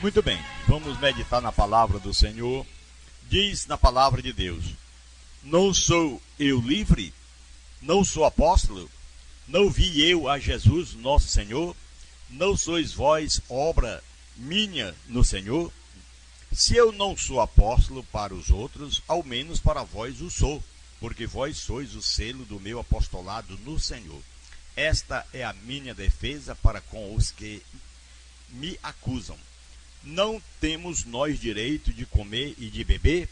Muito bem, vamos meditar na palavra do Senhor. Diz na palavra de Deus: não sou eu livre? Não sou apóstolo? Não vi eu a Jesus nosso Senhor? Não sois vós obra minha no Senhor? Se eu não sou apóstolo para os outros, ao menos para vós o sou, porque vós sois o selo do meu apostolado no Senhor. Esta é a minha defesa para com os que me acusam. Não temos nós direito de comer e de beber?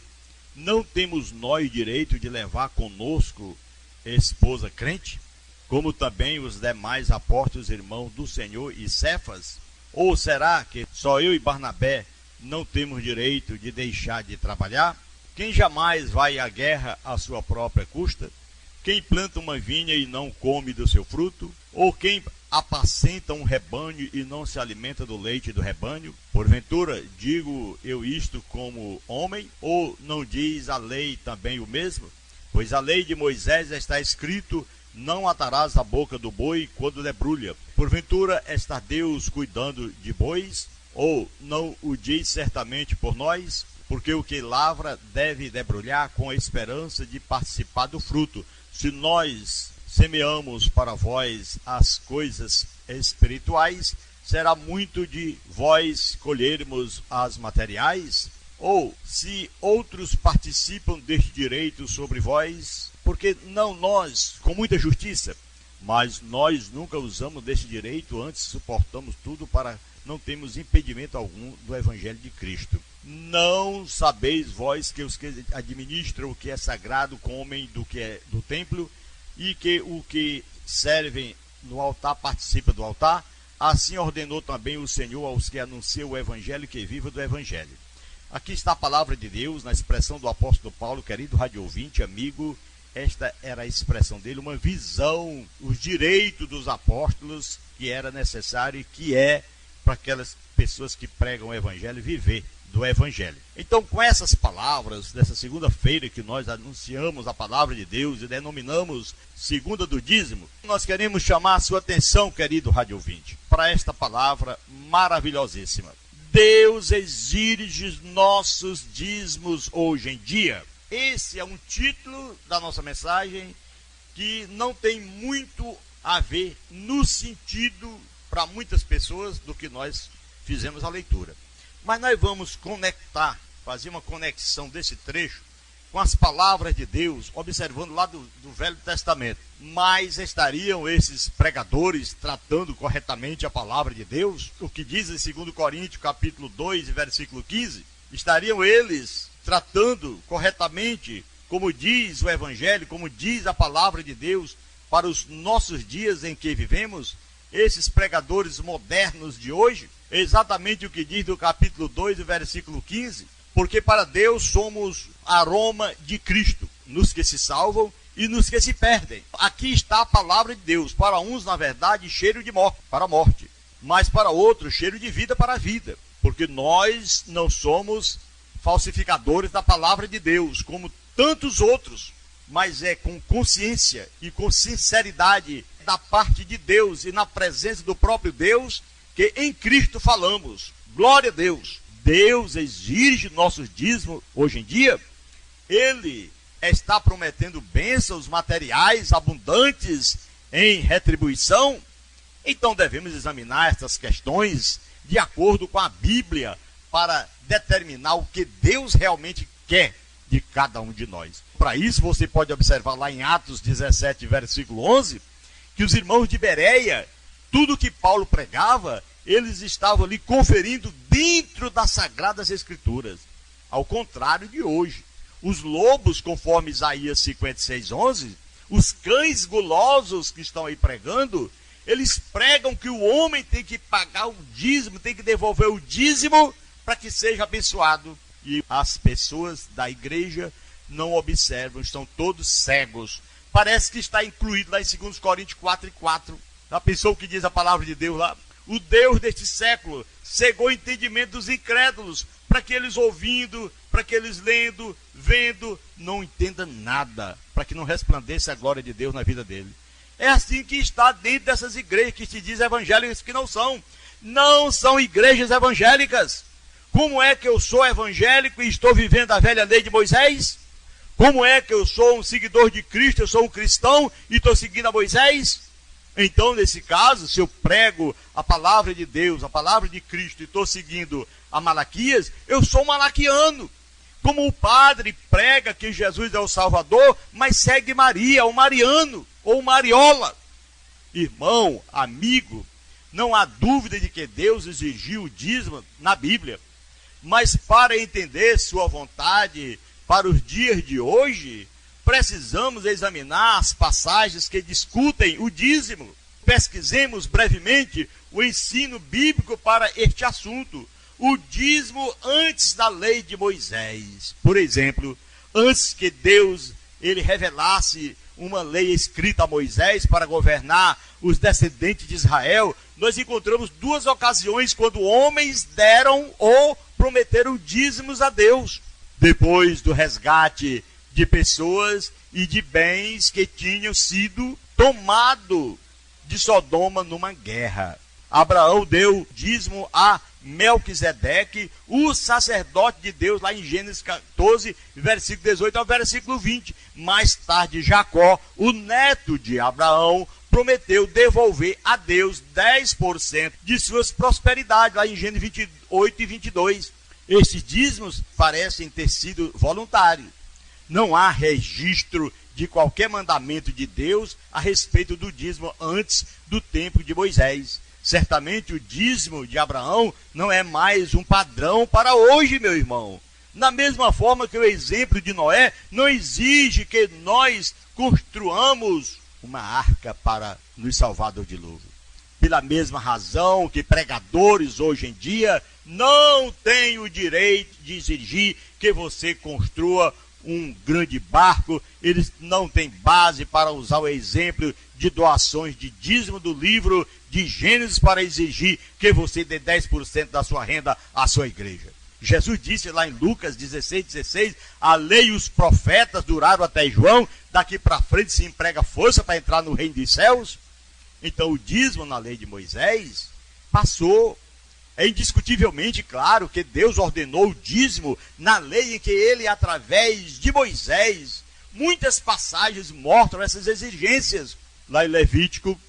Não temos nós direito de levar conosco esposa crente? Como também os demais apóstolos irmãos do Senhor e Cefas? Ou será que só eu e Barnabé não temos direito de deixar de trabalhar? Quem jamais vai à guerra à sua própria custa? Quem planta uma vinha e não come do seu fruto? Ou quem apacenta um rebanho e não se alimenta do leite do rebanho? Porventura, digo eu isto como homem? Ou não diz a lei também o mesmo? Pois a lei de Moisés está escrito: não atarás a boca do boi quando debrulha. Porventura está Deus cuidando de bois? Ou não o diz certamente por nós? Porque o que lavra deve debrulhar com a esperança de participar do fruto. Se nós semeamos para vós as coisas espirituais, será muito de vós colhermos as materiais? Ou se outros participam deste direito sobre vós, porque não nós, com muita justiça, mas nós nunca usamos deste direito, antes suportamos tudo para não termos impedimento algum do Evangelho de Cristo. Não sabeis vós que os que administram o que é sagrado comem do que é do templo, e que o que servem no altar participa do altar? Assim ordenou também o Senhor aos que anunciam o Evangelho, que viva do Evangelho. Aqui está a palavra de Deus, na expressão do apóstolo Paulo, querido rádio ouvinte, amigo. Esta era a expressão dele, uma visão, os direitos dos apóstolos, que era necessário e que é para aquelas pessoas que pregam o Evangelho viver do Evangelho. Então, com essas palavras, dessa segunda-feira que nós anunciamos a palavra de Deus e denominamos segunda do dízimo, nós queremos chamar a sua atenção, querido rádio ouvinte, para esta palavra maravilhosíssima. Deus exige nossos dízimos hoje em dia. Esse é um título da nossa mensagem que não tem muito a ver no sentido para muitas pessoas do que nós fizemos a leitura. Mas nós vamos conectar, fazer uma conexão desse trecho com as palavras de Deus, observando lá do Velho Testamento. Mas estariam esses pregadores tratando corretamente a palavra de Deus? O que diz em 2 Coríntios capítulo 2, versículo 15? Estariam eles tratando corretamente, como diz o Evangelho, como diz a palavra de Deus, para os nossos dias em que vivemos? Esses pregadores modernos de hoje? Exatamente o que diz do capítulo 2, versículo 15, porque para Deus somos aroma de Cristo, nos que se salvam e nos que se perdem. Aqui está a palavra de Deus, para uns, na verdade, cheiro de morte, para a morte, mas para outros, cheiro de vida para a vida, porque nós não somos falsificadores da palavra de Deus, como tantos outros, mas é com consciência e com sinceridade da parte de Deus e na presença do próprio Deus que em Cristo falamos. Glória a Deus. Deus exige nossos dízimos hoje em dia. Ele está prometendo bênçãos materiais abundantes em retribuição. Então devemos examinar estas questões de acordo com a Bíblia para determinar o que Deus realmente quer de cada um de nós. Para isso você pode observar lá em Atos 17, versículo 11, que os irmãos de Bereia, tudo que Paulo pregava, eles estavam ali conferindo dentro das Sagradas Escrituras. Ao contrário de hoje. Os lobos, conforme Isaías 56, 11, os cães gulosos que estão aí pregando, eles pregam que o homem tem que pagar o dízimo, tem que devolver o dízimo para que seja abençoado. E as pessoas da igreja não observam, estão todos cegos. Parece que está incluído lá em 2 Coríntios 4:4. Já pensou o que diz a palavra de Deus lá? O Deus deste século cegou o entendimento dos incrédulos, para que eles ouvindo, para que eles lendo, vendo, não entendam nada, para que não resplandeça a glória de Deus na vida dele. É assim que está dentro dessas igrejas que se dizem evangélicas, que não são igrejas evangélicas. Como é que eu sou evangélico e estou vivendo a velha lei de Moisés? Como é que eu sou um seguidor de Cristo, eu sou um cristão e estou seguindo a Moisés? Então, nesse caso, se eu prego a palavra de Deus, a palavra de Cristo, e estou seguindo a Malaquias, eu sou malaquiano. Como o padre prega que Jesus é o Salvador, mas segue Maria, o mariano, ou Mariola. Irmão, amigo, não há dúvida de que Deus exigiu o dízimo na Bíblia. Mas para entender sua vontade para os dias de hoje, precisamos examinar as passagens que discutem o dízimo. Pesquisemos brevemente o ensino bíblico para este assunto. O dízimo antes da lei de Moisés. Por exemplo, antes que Deus ele revelasse uma lei escrita a Moisés para governar os descendentes de Israel, nós encontramos duas ocasiões quando homens deram ou prometeram dízimos a Deus. Depois do resgate de pessoas e de bens que tinham sido tomados de Sodoma numa guerra. Abraão deu dízimo a Melquisedeque, o sacerdote de Deus, lá em Gênesis 14, versículo 18 ao versículo 20. Mais tarde, Jacó, o neto de Abraão, prometeu devolver a Deus 10% de suas prosperidades, lá em Gênesis 28 e 22. Estes dízimos parecem ter sido voluntários. Não há registro de qualquer mandamento de Deus a respeito do dízimo antes do tempo de Moisés. Certamente o dízimo de Abraão não é mais um padrão para hoje, meu irmão. Da mesma forma que o exemplo de Noé não exige que nós construamos uma arca para nos salvar do dilúvio. Pela mesma razão que pregadores hoje em dia não têm o direito de exigir que você construa um grande barco, eles não têm base para usar o exemplo de doações de dízimo do livro de Gênesis para exigir que você dê 10% da sua renda à sua igreja. Jesus disse lá em Lucas 16:16, a lei e os profetas duraram até João, daqui para frente se emprega força para entrar no reino dos céus. Então o dízimo na lei de Moisés passou. É indiscutivelmente claro que Deus ordenou o dízimo na lei em que ele, através de Moisés, muitas passagens mostram essas exigências. Lá em Levítico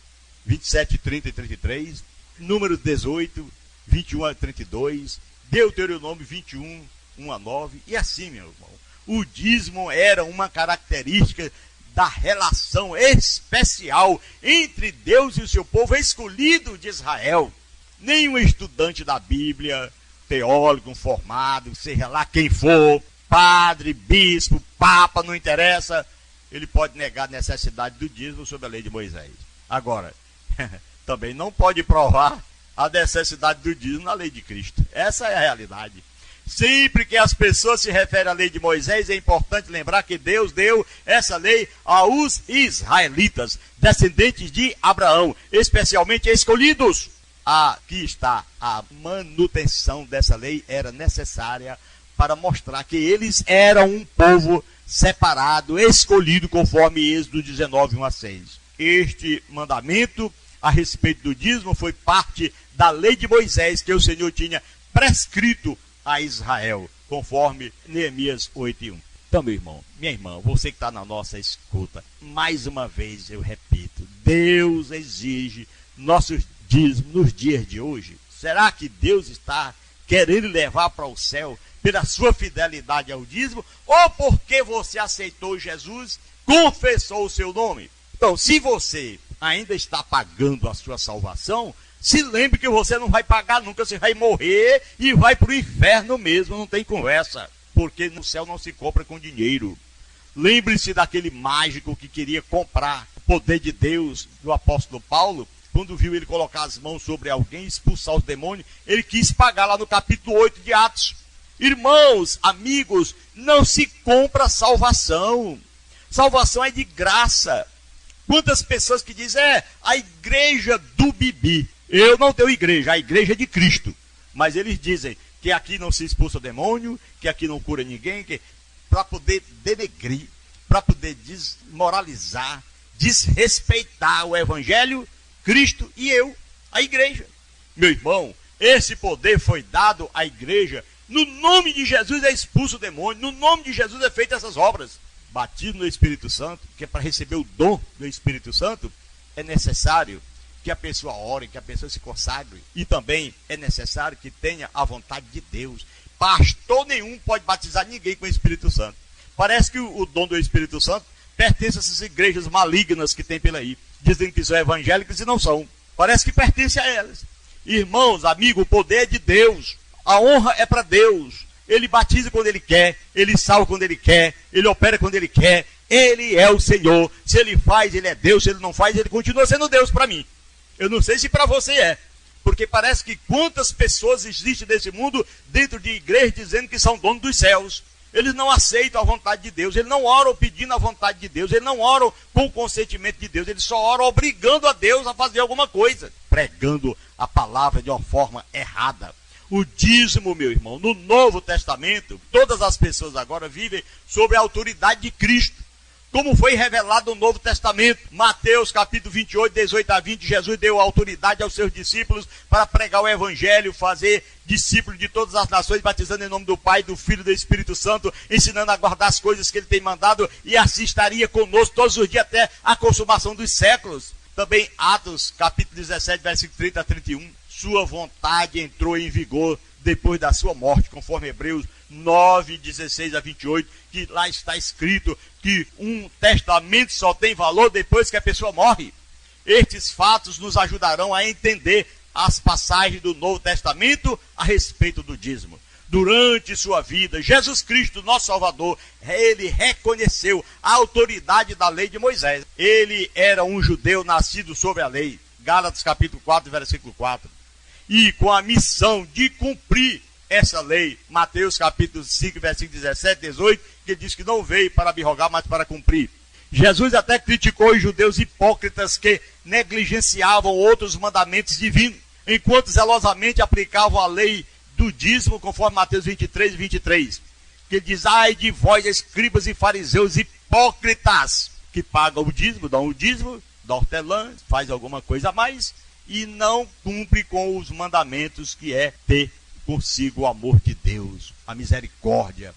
27, 30 e 33, Números 18, 21 a 32, Deuteronômio 21, 1 a 9, e assim, meu irmão. O dízimo era uma característica da relação especial entre Deus e o seu povo escolhido de Israel. Nenhum estudante da Bíblia, teólogo formado, seja lá quem for, padre, bispo, papa, não interessa, ele pode negar a necessidade do dízimo sob a lei de Moisés. Agora, também não pode provar a necessidade do dízimo na lei de Cristo. Essa é a realidade. Sempre que as pessoas se referem à lei de Moisés, é importante lembrar que Deus deu essa lei aos israelitas, descendentes de Abraão, especialmente escolhidos. Aqui está, a manutenção dessa lei era necessária para mostrar que eles eram um povo separado, escolhido, conforme Êxodo 19, 1 a 6. Este mandamento a respeito do dízimo foi parte da lei de Moisés que o Senhor tinha prescrito a Israel, conforme Neemias 8 e 1. Então, meu irmão, minha irmã, você que está na nossa escuta, mais uma vez eu repito, Deus exige nossos dízimos nos dias de hoje. Será que Deus está querendo levar para o céu pela sua fidelidade ao dízimo, ou porque você aceitou Jesus, confessou o seu nome? Então, se você ainda está pagando a sua salvação, se lembre que você não vai pagar nunca, você vai morrer e vai para o inferno mesmo, não tem conversa, porque no céu não se compra com dinheiro. Lembre-se daquele mágico que queria comprar o poder de Deus do apóstolo Paulo. Quando viu ele colocar as mãos sobre alguém, expulsar os demônios, ele quis pagar lá no capítulo 8 de Atos. Irmãos, amigos, não se compra salvação. Salvação é de graça. Quantas pessoas que dizem, a igreja do Bibi. Eu não tenho igreja, a igreja é de Cristo. Mas eles dizem que aqui não se expulsa o demônio, que aqui não cura ninguém, que para poder denegrir, para poder desmoralizar, desrespeitar o evangelho, Cristo e eu, a igreja. Meu irmão, esse poder foi dado à igreja No nome de Jesus é expulso o demônio. No nome de Jesus é feita essas obras. Batismo no Espírito Santo, que é para receber o dom do Espírito Santo, é necessário que a pessoa ore, que a pessoa se consagre. E também é necessário que tenha a vontade de Deus. Pastor nenhum pode batizar ninguém com o Espírito Santo. Parece que o dom do Espírito Santo pertence a essas igrejas malignas que tem pela aí, dizendo que são evangélicas e não são. Parece que pertence a elas. Irmãos, amigos, o poder é de Deus. A honra é para Deus. Ele batiza quando Ele quer, Ele salva quando Ele quer, Ele opera quando Ele quer. Ele é o Senhor. Se Ele faz, Ele é Deus. Se Ele não faz, Ele continua sendo Deus para mim. Eu não sei se para você é. Porque parece que quantas pessoas existem nesse mundo dentro de igrejas dizendo que são donos dos céus. Eles não aceitam a vontade de Deus, eles não oram pedindo a vontade de Deus, eles não oram com o consentimento de Deus, eles só oram obrigando a Deus a fazer alguma coisa, pregando a palavra de uma forma errada. O dízimo, meu irmão, no Novo Testamento, todas as pessoas agora vivem sob a autoridade de Cristo. Como foi revelado no Novo Testamento, Mateus capítulo 28, 18 a 20, Jesus deu autoridade aos seus discípulos para pregar o Evangelho, fazer discípulos de todas as nações, batizando em nome do Pai, do Filho e do Espírito Santo, ensinando a guardar as coisas que Ele tem mandado, e assim estaria conosco todos os dias até a consumação dos séculos. Também Atos capítulo 17, versículo 30 a 31, sua vontade entrou em vigor depois da sua morte, conforme Hebreus 9, 16 a 28, que lá está escrito que um testamento só tem valor depois que a pessoa morre. Estes fatos nos ajudarão a entender as passagens do Novo Testamento a respeito do dízimo. Durante sua vida, Jesus Cristo, nosso Salvador, ele reconheceu a autoridade da lei de Moisés. Ele era um judeu nascido sobre a lei. Gálatas capítulo 4, versículo 4. E com a missão de cumprir essa lei, Mateus capítulo 5, versículo 17, 18, que diz que não veio para abrogar, mas para cumprir. Jesus até criticou os judeus hipócritas que negligenciavam outros mandamentos divinos, enquanto zelosamente aplicavam a lei do dízimo, conforme Mateus 23, 23, que diz: ai de vós, escribas e fariseus hipócritas, que pagam o dízimo, dão o dízimo, dão hortelã, faz alguma coisa a mais, e não cumpre com os mandamentos, que é ter consigo o amor de Deus, a misericórdia.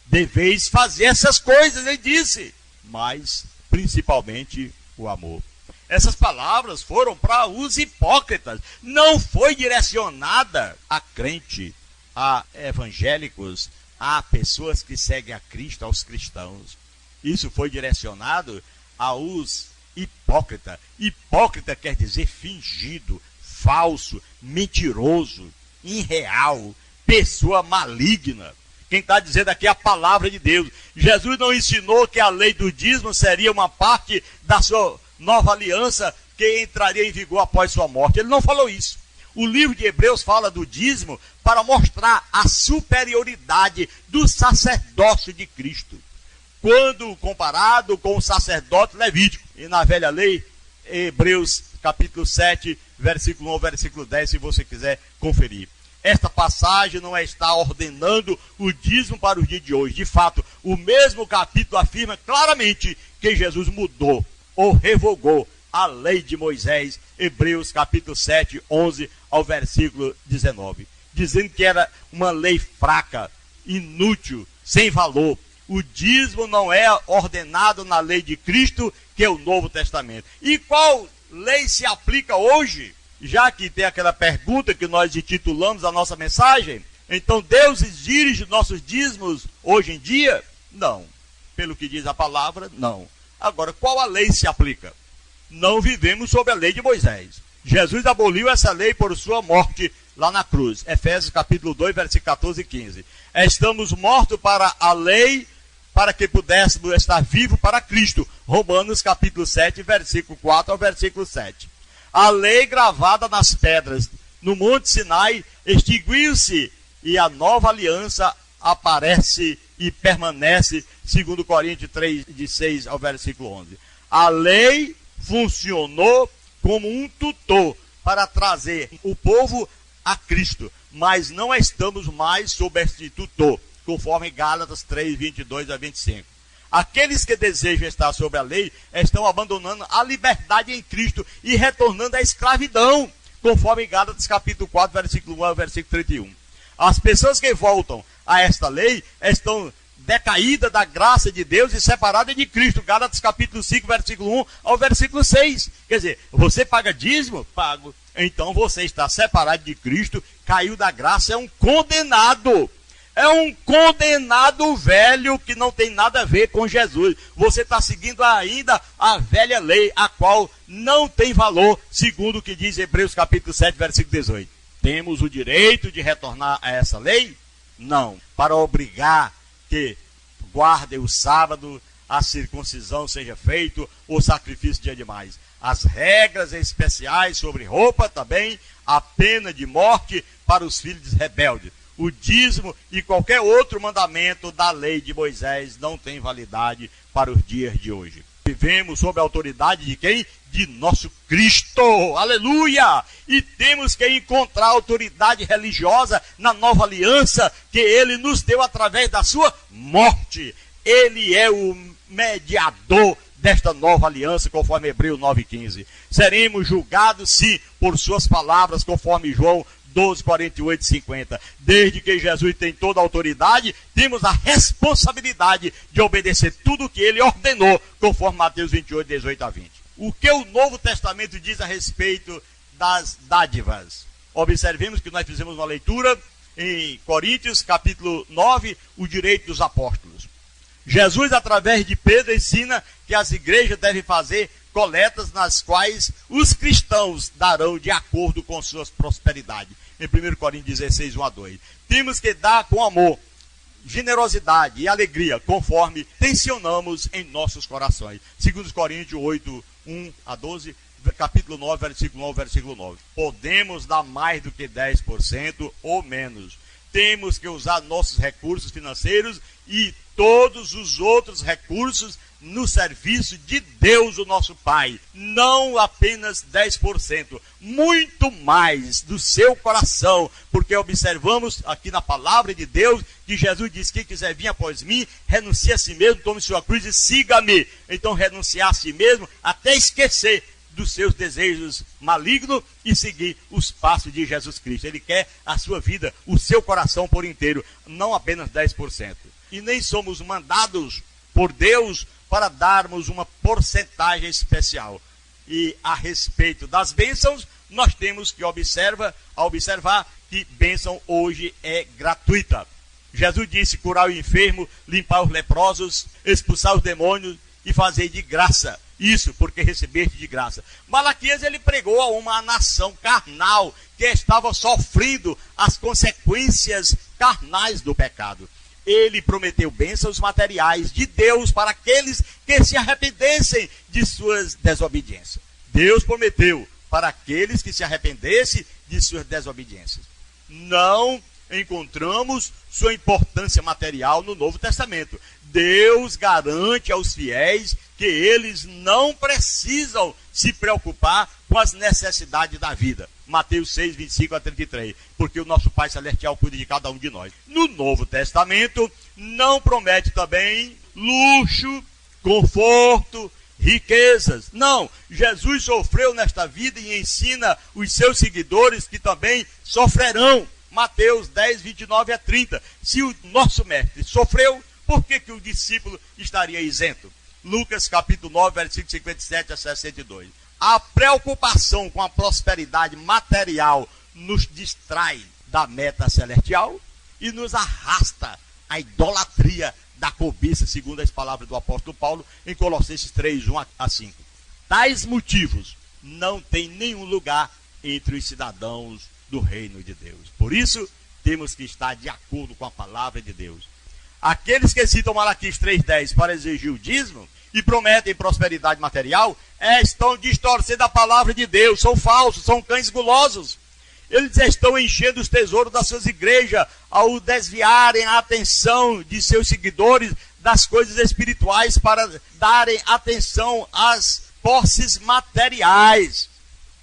Deveis fazer essas coisas, ele disse, mas principalmente o amor. Essas palavras foram para os hipócritas, não foi direcionada a crente, a evangélicos, a pessoas que seguem a Cristo, aos cristãos. Isso foi direcionado aos hipócritas. Hipócrita quer dizer fingido, falso, mentiroso, irreal, pessoa maligna. Quem está dizendo aqui é a palavra de Deus. Jesus não ensinou que a lei do dízimo seria uma parte da sua nova aliança que entraria em vigor após sua morte. Ele não falou isso. O livro de Hebreus fala do dízimo para mostrar a superioridade do sacerdócio de Cristo, quando comparado com o sacerdote levítico. E na velha lei, Hebreus capítulo 7, versículo 1 ao versículo 10, se você quiser conferir. Esta passagem não está ordenando o dízimo para o dia de hoje. De fato, o mesmo capítulo afirma claramente que Jesus mudou ou revogou a lei de Moisés, Hebreus capítulo 7, 11 ao versículo 19, dizendo que era uma lei fraca, inútil, sem valor. O dízimo não é ordenado na lei de Cristo, que é o Novo Testamento. E qual lei se aplica hoje? Já que tem aquela pergunta que nós intitulamos a nossa mensagem, então Deus exige nossos dízimos hoje em dia? Não. Pelo que diz a palavra, não. Agora, qual a lei se aplica? Não vivemos sob a lei de Moisés. Jesus aboliu essa lei por sua morte lá na cruz. Efésios capítulo 2, versículo 14 e 15. Estamos mortos para a lei, para que pudéssemos estar vivos para Cristo. Romanos capítulo 7, versículo 4 ao versículo 7. A lei gravada nas pedras no Monte Sinai extinguiu-se e a nova aliança aparece e permanece, segundo Coríntios 3, de 6 ao versículo 11. A lei funcionou como um tutor para trazer o povo a Cristo, mas não estamos mais sob este tutor, conforme Gálatas 3, 22 a 25. Aqueles que desejam estar sob a lei estão abandonando a liberdade em Cristo e retornando à escravidão, conforme Gálatas capítulo 4, versículo 1 ao versículo 31. As pessoas que voltam a esta lei estão decaídas da graça de Deus e separadas de Cristo. Gálatas capítulo 5, versículo 1 ao versículo 6. Quer dizer, você paga dízimo? Pago. Então você está separado de Cristo, caiu da graça, é um condenado. É um condenado velho que não tem nada a ver com Jesus. Você está seguindo ainda a velha lei, a qual não tem valor, segundo o que diz Hebreus capítulo 7, versículo 18. Temos o direito de retornar a essa lei? Não. Para obrigar que guardem o sábado, a circuncisão seja feita, o sacrifício de animais. As regras especiais sobre roupa também, a pena de morte para os filhos rebeldes. O dízimo e qualquer outro mandamento da lei de Moisés não tem validade para os dias de hoje. Vivemos sob a autoridade de quem? De nosso Cristo. Aleluia! E temos que encontrar autoridade religiosa na nova aliança que ele nos deu através da sua morte. Ele é o mediador desta nova aliança, conforme Hebreus 9,15. Seremos julgados, sim, por suas palavras, conforme João 12, 48 e 50. Desde que Jesus tem toda a autoridade, temos a responsabilidade de obedecer tudo o que ele ordenou, conforme Mateus 28, 18 a 20. O que o Novo Testamento diz a respeito das dádivas? Observemos que nós fizemos uma leitura em Coríntios, capítulo 9, o direito dos apóstolos. Jesus, através de Pedro, ensina que as igrejas devem fazer coletas nas quais os cristãos darão de acordo com suas prosperidades. Em 1 Coríntios 16, 1 a 2. Temos que dar com amor, generosidade e alegria, conforme tensionamos em nossos corações. 2 Coríntios 8, 1 a 12, capítulo 9, versículo 1 ao versículo 9. Podemos dar mais do que 10% ou menos. Temos que usar nossos recursos financeiros e todos os outros recursos no serviço de Deus, o nosso Pai. Não apenas 10%, muito mais do seu coração, porque observamos aqui na palavra de Deus que Jesus disse: quem quiser vir após mim, renuncie a si mesmo, tome sua cruz e siga-me. Então renunciar a si mesmo até esquecer dos seus desejos malignos e seguir os passos de Jesus Cristo. Ele quer a sua vida, o seu coração por inteiro, não apenas 10%. E nem somos mandados por Deus para darmos uma porcentagem especial. E a respeito das bênçãos, nós temos que observar que bênção hoje é gratuita. Jesus disse: curar o enfermo, limpar os leprosos, expulsar os demônios e fazer de graça. Isso porque recebeste de graça. Malaquias, ele pregou a uma nação carnal que estava sofrendo as consequências carnais do pecado. Ele prometeu bênçãos materiais de Deus para aqueles que se arrependessem de suas desobediências. Deus prometeu para aqueles que se arrependessem de suas desobediências. Não encontramos sua importância material no Novo Testamento. Deus garante aos fiéis que eles não precisam se preocupar com as necessidades da vida. Mateus 6, 25 a 33. Porque o nosso Pai Celestial cuida de cada um de nós. No Novo Testamento, não promete também luxo, conforto, riquezas. Não, Jesus sofreu nesta vida e ensina os seus seguidores que também sofrerão. Mateus 10, 29 a 30. Se o nosso mestre sofreu, por que o discípulo estaria isento? Lucas capítulo 9, versículo 57 a 62. A preocupação com a prosperidade material nos distrai da meta celestial e nos arrasta à idolatria da cobiça, segundo as palavras do apóstolo Paulo em Colossenses 3, 1 a 5. Tais motivos não têm nenhum lugar entre os cidadãos do reino de Deus. Por isso, temos que estar de acordo com a palavra de Deus. Aqueles que citam Malaquias 3,10 para exigir o dízimo e prometem prosperidade material, estão distorcendo a palavra de Deus, são falsos, são cães gulosos. Eles estão enchendo os tesouros das suas igrejas ao desviarem a atenção de seus seguidores das coisas espirituais para darem atenção às posses materiais.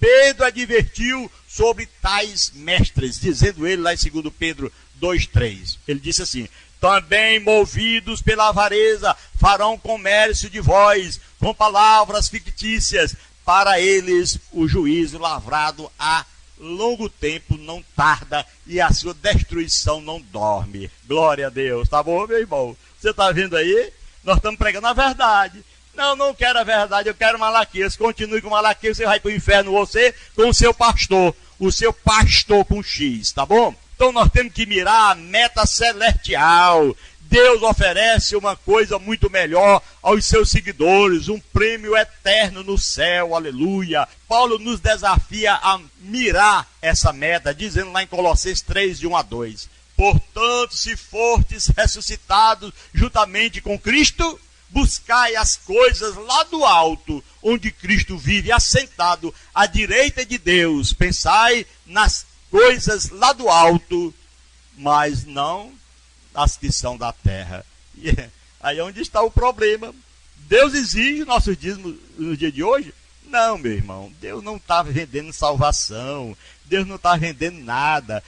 Pedro advertiu sobre tais mestres, dizendo ele lá em 2 Pedro 2,3. Ele disse assim: também movidos pela avareza, farão comércio de vós, com palavras fictícias, para eles o juízo lavrado a longo tempo não tarda e a sua destruição não dorme. Glória a Deus, tá bom, meu irmão? Você está vendo aí? Nós estamos pregando a verdade. Não quero a verdade, eu quero Malaquias. Continue com Malaquias, você vai para o inferno, você com o seu pastor com X, tá bom? Então nós temos que mirar a meta celestial. Deus oferece uma coisa muito melhor aos seus seguidores, um prêmio eterno no céu, aleluia. Paulo nos desafia a mirar essa meta, dizendo lá em Colossenses 3, de 1 a 2. Portanto, se fortes ressuscitados juntamente com Cristo, buscai as coisas lá do alto, onde Cristo vive assentado à direita de Deus. Pensai nas coisas lá do alto, mas não as que são da terra. E aí é onde está o problema. Deus exige nossos dízimos no dia de hoje? Não, meu irmão. Deus não está vendendo salvação. Deus não está vendendo nada.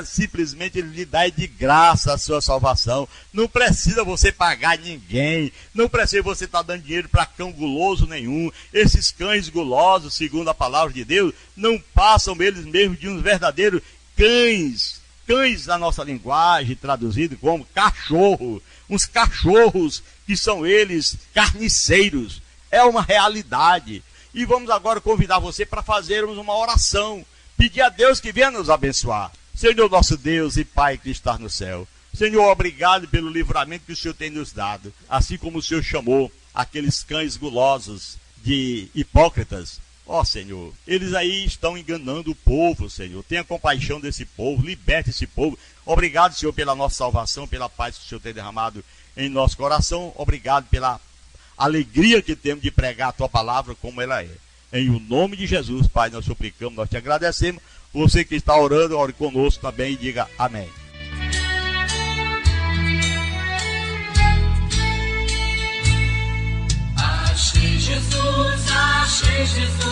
Simplesmente Ele lhe dá de graça a sua salvação. Não precisa você pagar ninguém. Não precisa você estar dando dinheiro para cão guloso nenhum. Esses cães gulosos, segundo a palavra de Deus, não passam eles mesmos de uns verdadeiros cães. Cães na nossa linguagem, traduzido como cachorro. Uns cachorros que são eles carniceiros. É uma realidade. E vamos agora convidar você para fazermos uma oração. Pedir a Deus que venha nos abençoar. Senhor nosso Deus e Pai que está no céu. Senhor, obrigado pelo livramento que o Senhor tem nos dado. Assim como o Senhor chamou aqueles cães gulosos de hipócritas. Ó Senhor, eles aí estão enganando o povo, Senhor. Tenha compaixão desse povo, liberte esse povo. Obrigado, Senhor, pela nossa salvação, pela paz que o Senhor tem derramado em nosso coração. Obrigado pela alegria que temos de pregar a Tua palavra como ela é. Em o nome de Jesus, Pai, nós suplicamos, nós te agradecemos. Você que está orando, ore conosco também e diga amém. Achei Jesus, achei Jesus.